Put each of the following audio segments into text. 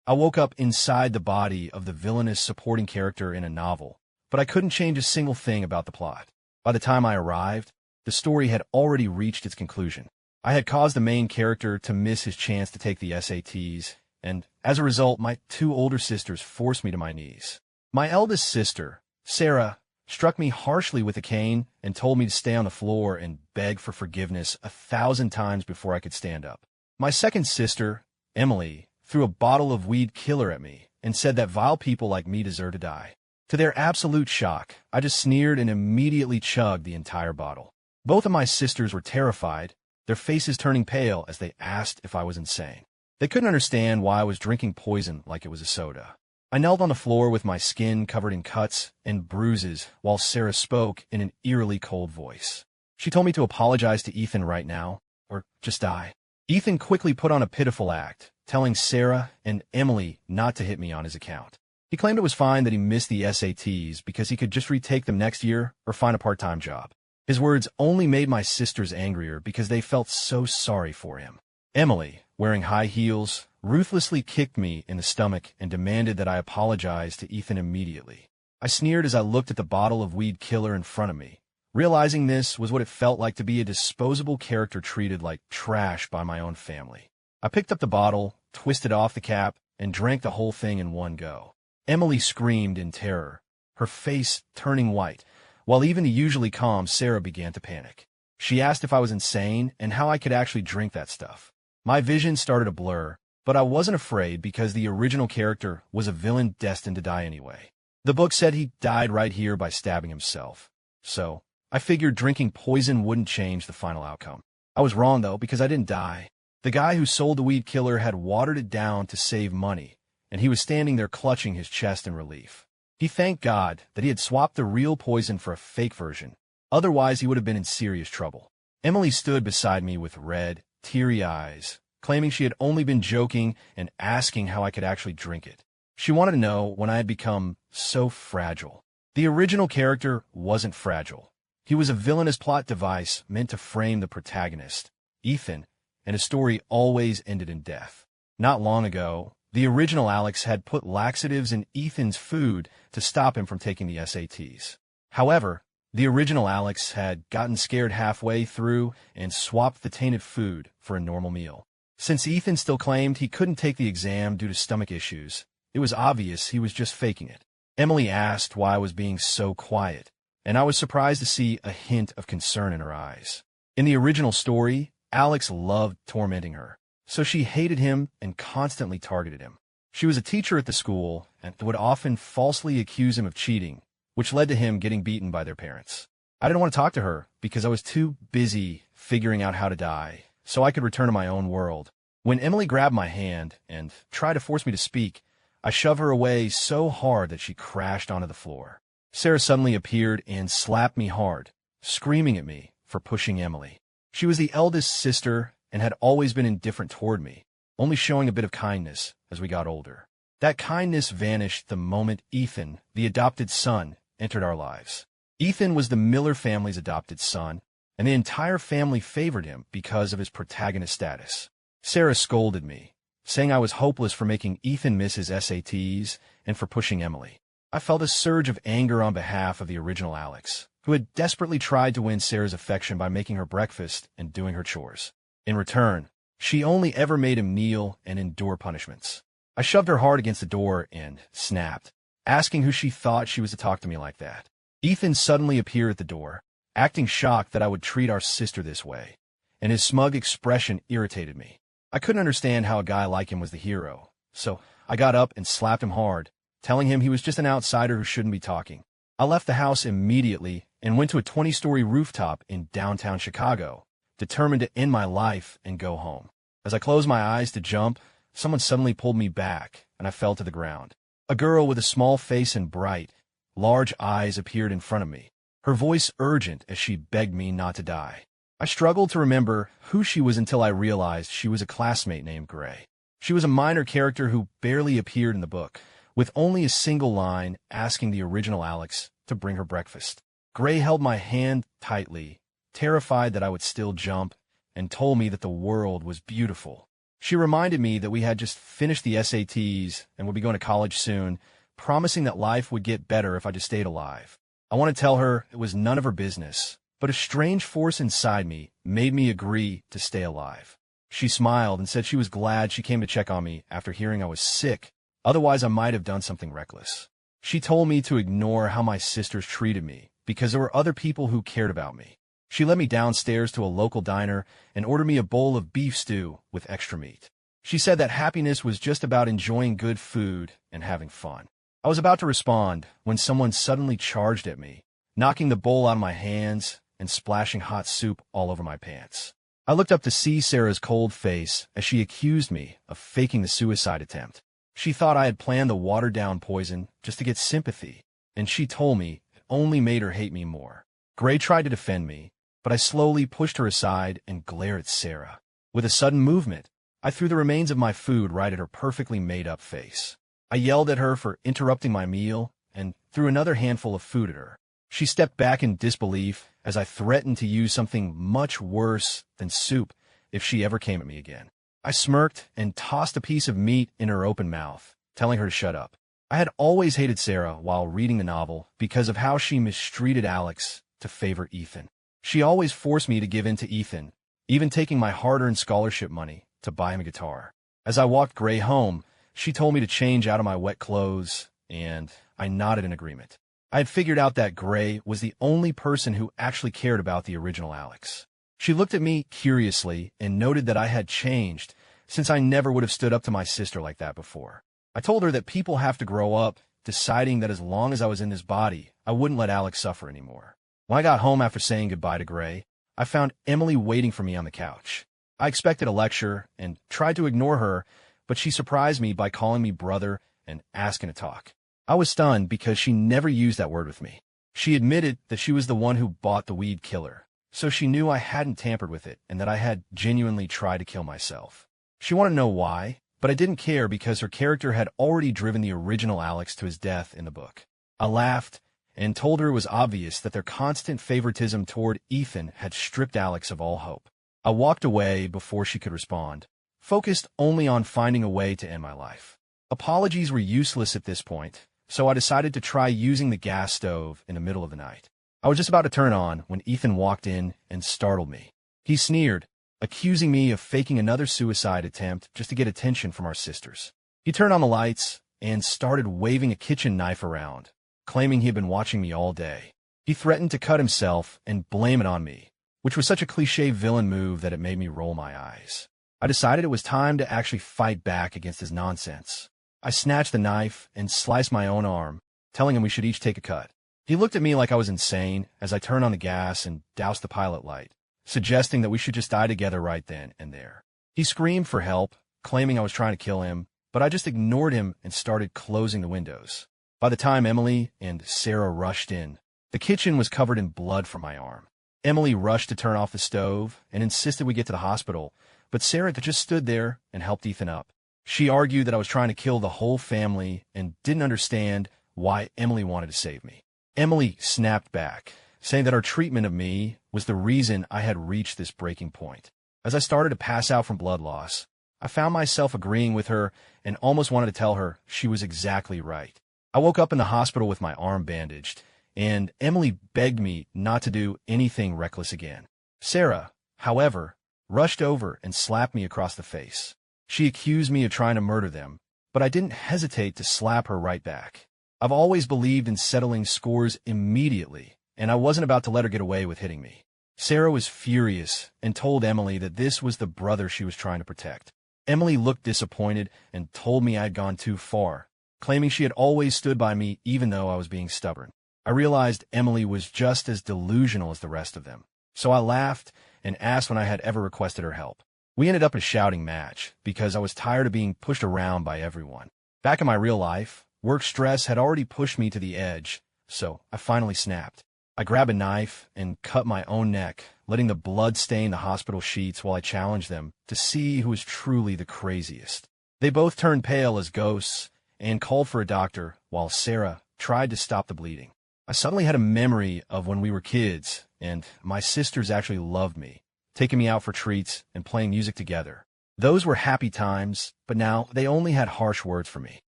I woke up inside the body of the villainous supporting character in a novel, but I couldn't change a single thing about the plot. By the time I arrived, the story had already reached its conclusion. I had caused the main character to miss his chance to take the SATs, and as a result, my two older sisters forced me to my knees. My eldest sister, Sarah, struck me harshly with a cane and told me to stay on the floor and beg for forgiveness 1,000 times before I could stand up. My second sister, Emily, threw a bottle of weed killer at me and said that vile people like me deserve to die. To their absolute shock, I just sneered and immediately chugged the entire bottle. Both of my sisters were terrified, their faces turning pale as they asked if I was insane. They couldn't understand why I was drinking poison like it was a soda. I knelt on the floor with my skin covered in cuts and bruises while Sarah spoke in an eerily cold voice. She told me to apologize to Ethan right now, or just die. Ethan quickly put on a pitiful act, telling Sarah and Emily not to hit me on his account. He claimed it was fine that he missed the SATs because he could just retake them next year or find a part-time job. His words only made my sisters angrier because they felt so sorry for him. Emily, wearing high heels, ruthlessly kicked me in the stomach and demanded that I apologize to Ethan immediately. I sneered as I looked at the bottle of weed killer in front of me, realizing this was what it felt like to be a disposable character treated like trash by my own family. I picked up the bottle, twisted off the cap, and drank the whole thing in one go. Emily screamed in terror, her face turning white, while even the usually calm Sarah began to panic. She asked if I was insane and how I could actually drink that stuff. My vision started to blur, but I wasn't afraid because the original character was a villain destined to die anyway. The book said he died right here by stabbing himself. So, I figured drinking poison wouldn't change the final outcome. I was wrong, though, because I didn't die. The guy who sold the weed killer had watered it down to save money, and he was standing there clutching his chest in relief. He thanked God that he had swapped the real poison for a fake version. Otherwise, he would have been in serious trouble. Emily stood beside me with red, teary eyes, claiming she had only been joking and asking how I could actually drink it. She wanted to know when I had become so fragile. The original character wasn't fragile. He was a villainous plot device meant to frame the protagonist, Ethan, and his story always ended in death. Not long ago, the original Alex had put laxatives in Ethan's food to stop him from taking the SATs. However, the original Alex had gotten scared halfway through and swapped the tainted food for a normal meal. Since Ethan still claimed he couldn't take the exam due to stomach issues, it was obvious he was just faking it. Emily asked why I was being so quiet, and I was surprised to see a hint of concern in her eyes. In the original story, Alex loved tormenting her, so she hated him and constantly targeted him. She was a teacher at the school and would often falsely accuse him of cheating, which led to him getting beaten by their parents. I didn't want to talk to her because I was too busy figuring out how to die, so I could return to my own world. When Emily grabbed my hand and tried to force me to speak, I shoved her away so hard that she crashed onto the floor. Sarah suddenly appeared and slapped me hard, screaming at me for pushing Emily. She was the eldest sister and had always been indifferent toward me, only showing a bit of kindness as we got older. That kindness vanished the moment Ethan, the adopted son, entered our lives. Ethan was the Miller family's adopted son, and the entire family favored him because of his protagonist status. Sarah scolded me, saying I was hopeless for making Ethan miss his SATs and for pushing Emily. I felt a surge of anger on behalf of the original Alex, who had desperately tried to win Sarah's affection by making her breakfast and doing her chores. In return, she only ever made him kneel and endure punishments. I shoved her hard against the door and snapped, asking who she thought she was to talk to me like that. Ethan suddenly appeared at the door, acting shocked that I would treat our sister this way, and his smug expression irritated me. I couldn't understand how a guy like him was the hero, so I got up and slapped him hard, telling him he was just an outsider who shouldn't be talking. I left the house immediately and went to a 20-story rooftop in downtown Chicago, determined to end my life and go home. As I closed my eyes to jump, someone suddenly pulled me back, and I fell to the ground. A girl with a small face and bright, large eyes appeared in front of me, her voice urgent as she begged me not to die. I struggled to remember who she was until I realized she was a classmate named Gray. She was a minor character who barely appeared in the book, with only a single line asking the original Alex to bring her breakfast. Gray held my hand tightly, terrified that I would still jump, and told me that the world was beautiful. She reminded me that we had just finished the SATs and would be going to college soon, promising that life would get better if I just stayed alive. I want to tell her it was none of her business, but a strange force inside me made me agree to stay alive. She smiled and said she was glad she came to check on me after hearing I was sick, otherwise I might have done something reckless. She told me to ignore how my sisters treated me, because there were other people who cared about me. She led me downstairs to a local diner and ordered me a bowl of beef stew with extra meat. She said that happiness was just about enjoying good food and having fun. I was about to respond when someone suddenly charged at me, knocking the bowl out of my hands and splashing hot soup all over my pants. I looked up to see Sarah's cold face as she accused me of faking the suicide attempt. She thought I had planned the watered-down poison just to get sympathy, and she told me it only made her hate me more. Gray tried to defend me, but I slowly pushed her aside and glared at Sarah. With a sudden movement, I threw the remains of my food right at her perfectly made-up face. I yelled at her for interrupting my meal and threw another handful of food at her. She stepped back in disbelief as I threatened to use something much worse than soup if she ever came at me again. I smirked and tossed a piece of meat in her open mouth, telling her to shut up. I had always hated Sarah while reading the novel because of how she mistreated Alex to favor Ethan. She always forced me to give in to Ethan, even taking my hard-earned scholarship money to buy him a guitar. As I walked Gray home, she told me to change out of my wet clothes, and I nodded in agreement. I had figured out that Gray was the only person who actually cared about the original Alex. She looked at me curiously and noted that I had changed, since I never would have stood up to my sister like that before. I told her that people have to grow up, deciding that as long as I was in this body, I wouldn't let Alex suffer anymore. When I got home after saying goodbye to Gray, I found Emily waiting for me on the couch. I expected a lecture and tried to ignore her, but she surprised me by calling me brother and asking to talk. I was stunned because she never used that word with me. She admitted that she was the one who bought the weed killer, so she knew I hadn't tampered with it and that I had genuinely tried to kill myself. She wanted to know why, but I didn't care because her character had already driven the original Alex to his death in the book. I laughed and told her it was obvious that their constant favoritism toward Ethan had stripped Alex of all hope. I walked away before she could respond, focused only on finding a way to end my life. Apologies were useless at this point, so I decided to try using the gas stove in the middle of the night. I was just about to turn on when Ethan walked in and startled me. He sneered, accusing me of faking another suicide attempt just to get attention from our sisters. He turned on the lights and started waving a kitchen knife around, claiming he had been watching me all day. He threatened to cut himself and blame it on me, which was such a cliché villain move that it made me roll my eyes. I decided it was time to actually fight back against his nonsense. I snatched the knife and sliced my own arm, telling him we should each take a cut. He looked at me like I was insane as I turned on the gas and doused the pilot light, suggesting that we should just die together right then and there. He screamed for help, claiming I was trying to kill him, but I just ignored him and started closing the windows. By the time Emily and Sarah rushed in, the kitchen was covered in blood from my arm. Emily rushed to turn off the stove and insisted we get to the hospital, but Sarah just stood there and helped Ethan up. She argued that I was trying to kill the whole family and didn't understand why Emily wanted to save me. Emily snapped back, saying that our treatment of me was the reason I had reached this breaking point. As I started to pass out from blood loss, I found myself agreeing with her and almost wanted to tell her she was exactly right. I woke up in the hospital with my arm bandaged, and Emily begged me not to do anything reckless again. Sarah, however, rushed over and slapped me across the face. She accused me of trying to murder them, but I didn't hesitate to slap her right back. I've always believed in settling scores immediately, and I wasn't about to let her get away with hitting me. Sarah was furious and told Emily that this was the brother she was trying to protect. Emily looked disappointed and told me I had gone too far, claiming she had always stood by me even though I was being stubborn. I realized Emily was just as delusional as the rest of them, so I laughed and asked when I had ever requested her help. We ended up in a shouting match because I was tired of being pushed around by everyone. Back in my real life, work stress had already pushed me to the edge, so I finally snapped. I grabbed a knife and cut my own neck, letting the blood stain the hospital sheets while I challenged them to see who was truly the craziest. They both turned pale as ghosts and called for a doctor while Sarah tried to stop the bleeding. I suddenly had a memory of when we were kids, and my sisters actually loved me, taking me out for treats and playing music together. Those were happy times, but now they only had harsh words for me.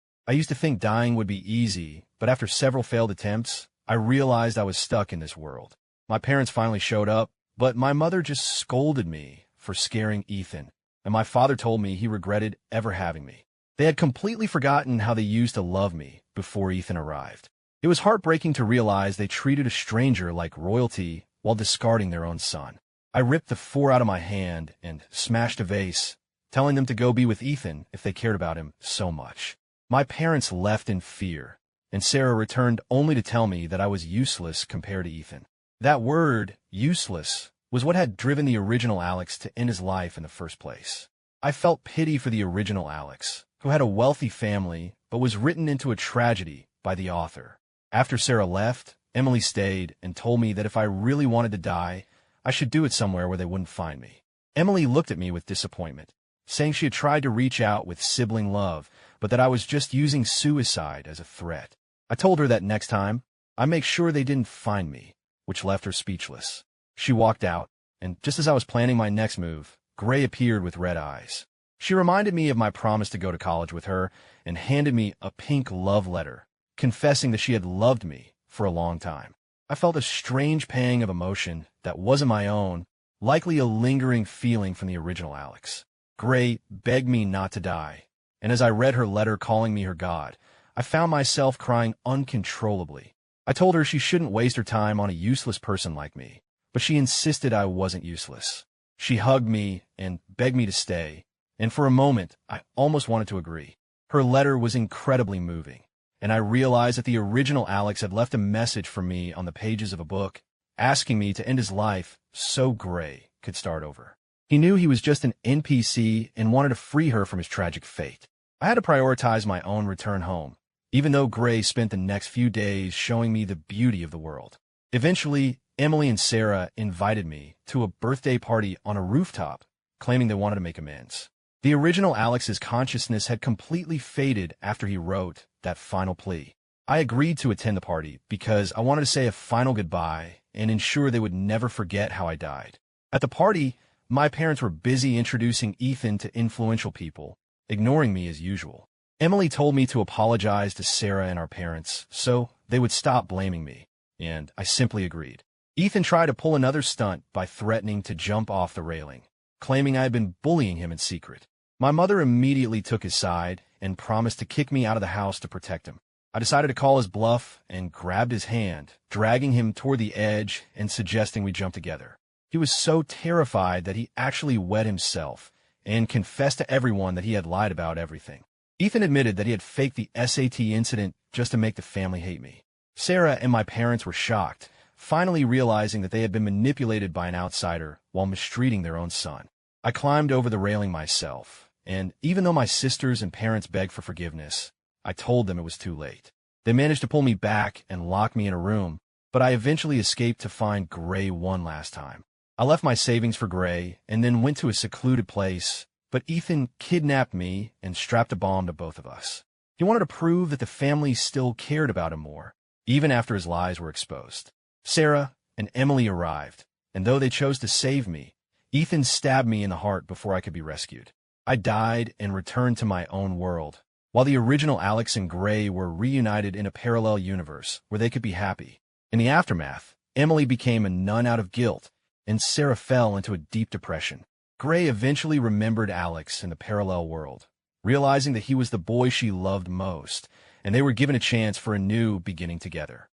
I used to think dying would be easy, but after several failed attempts, I realized I was stuck in this world. My parents finally showed up, but my mother just scolded me for scaring Ethan, and my father told me he regretted ever having me. They had completely forgotten how they used to love me before Ethan arrived. It was heartbreaking to realize they treated a stranger like royalty while discarding their own son. I ripped the 4 out of my hand and smashed a vase, telling them to go be with Ethan if they cared about him so much. My parents left in fear, and Sarah returned only to tell me that I was useless compared to Ethan. That word, useless, was what had driven the original Alex to end his life in the first place. I felt pity for the original Alex, who had a wealthy family but was written into a tragedy by the author. After Sarah left, Emily stayed and told me that if I really wanted to die, I should do it somewhere where they wouldn't find me. Emily looked at me with disappointment, saying she had tried to reach out with sibling love, but that I was just using suicide as a threat. I told her that next time, I'd make sure they didn't find me, which left her speechless. She walked out, and just as I was planning my next move, Gray appeared with red eyes. She reminded me of my promise to go to college with her and handed me a pink love letter, confessing that she had loved me for a long time. I felt a strange pang of emotion that wasn't my own, likely a lingering feeling from the original Alex. Gray begged me not to die, and as I read her letter calling me her god, I found myself crying uncontrollably. I told her she shouldn't waste her time on a useless person like me, but she insisted I wasn't useless. She hugged me and begged me to stay, and for a moment, I almost wanted to agree. Her letter was incredibly moving, and I realized that the original Alex had left a message for me on the pages of a book, asking me to end his life so Gray could start over. He knew he was just an NPC and wanted to free her from his tragic fate. I had to prioritize my own return home, even though Gray spent the next few days showing me the beauty of the world. Eventually, Emily and Sarah invited me to a birthday party on a rooftop, claiming they wanted to make amends. The original Alex's consciousness had completely faded after he wrote that final plea. I agreed to attend the party because I wanted to say a final goodbye and ensure they would never forget how I died. At the party, my parents were busy introducing Ethan to influential people, ignoring me as usual. Emily told me to apologize to Sarah and our parents so they would stop blaming me, and I simply agreed. Ethan tried to pull another stunt by threatening to jump off the railing, claiming I had been bullying him in secret. My mother immediately took his side and promised to kick me out of the house to protect him. I decided to call his bluff and grabbed his hand, dragging him toward the edge and suggesting we jump together. He was so terrified that he actually wet himself and confessed to everyone that he had lied about everything. Ethan admitted that he had faked the SAT incident just to make the family hate me. Sarah and my parents were shocked, finally realizing that they had been manipulated by an outsider while mistreating their own son. I climbed over the railing myself, and even though my sisters and parents begged for forgiveness, I told them it was too late. They managed to pull me back and lock me in a room, but I eventually escaped to find Gray one last time. I left my savings for Gray and then went to a secluded place, but Ethan kidnapped me and strapped a bomb to both of us. He wanted to prove that the family still cared about him more, even after his lies were exposed. Sarah and Emily arrived, and though they chose to save me, Ethan stabbed me in the heart before I could be rescued. I died and returned to my own world, while the original Alex and Gray were reunited in a parallel universe where they could be happy. In the aftermath, Emily became a nun out of guilt, and Sarah fell into a deep depression. Gray eventually remembered Alex in the parallel world, realizing that he was the boy she loved most, and they were given a chance for a new beginning together.